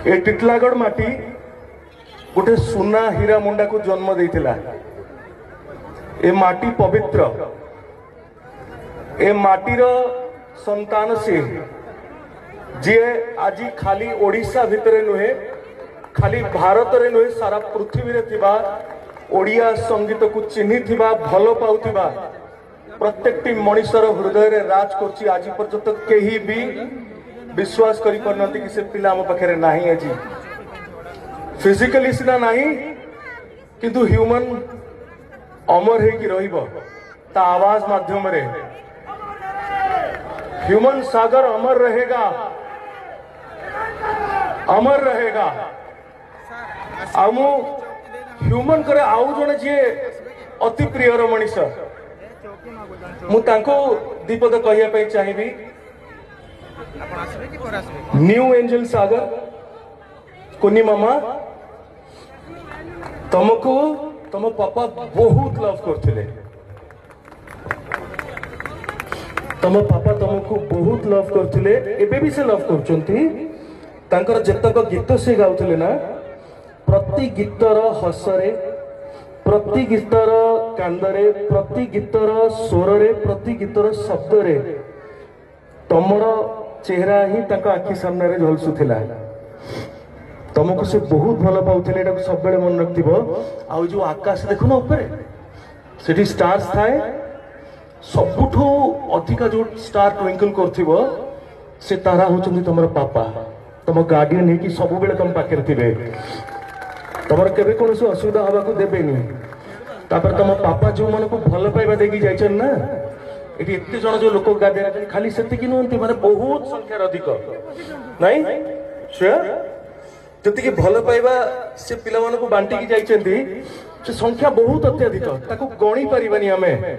ए टिटलागढ़ माटी गोटे सुना हीरा मुंडा को जन्म देइथिला। ए माटी पवित्र, ए माटीर संतान से जी आज खाली ओडिशा भितर नुहे, खाली भारत रे नुहे, सारा पृथ्वी रे थिबा ओडिया संगीत को चिन्ही थिबा, भलो पाउथिबा प्रत्येकटी मनुष्यर हृदय रे राज करछि। आज पर्यंत केही भी विश्वास करि परनति कि से पिला हम पाखरे नाही अछि। फिजिकली सिना नाही किंतु ह्यूमन अमर है कि रहिबो ता आवाज माध्यम रे। ह्यूमन सागर अमर रहेगा, अमर रहेगा। आमु ह्यूमन करे आउ जने जे अति प्रियर मनीष मु तांको दीपद कहिया पे चाहिबी। न्यू एंजल सागर कुनी मामा तुमको तुम पापा बहुत लव करथिले, तुम पापा तुमको बहुत लव करथिले, एबे भी से लव करचंती। तांकर जतक गीत से गाउथिले ना, प्रति गीतर हसरे, प्रति गीतर कांदरे, प्रति गीतर स्वरे, प्रति गीतर शब्दरे तमर चेहरा ही तांका आखि सामने रे झलसुथिला। तुमको से बहुत भल पाउथिले, एटा सब बेले मन रखथिबो। आ जो आकाश देखो ना ऊपर सेठी स्टार्स थाए, सबुठो अधिका जो स्टार ट्विंकल करथिबो से तारा होचंदी तमर पापा, तम गार्डियन है कि सब बेले तम पाखे थिबे, तमर केबे कोनसे असुविधा हवा को देबेनी। तापर तम पापा जो मन को भल पाइबा देगी जाइछन ना, एटी एते जण जो लोक गादे खाली सेति कि नोंती माने बहुत संख्या अधिक नाही श्योर जति कि भल पाइबा से पिला मन को बांटी की जाइछंती, से संख्या बहुत अत्यधिक, ताको गणी परिबानी हमें।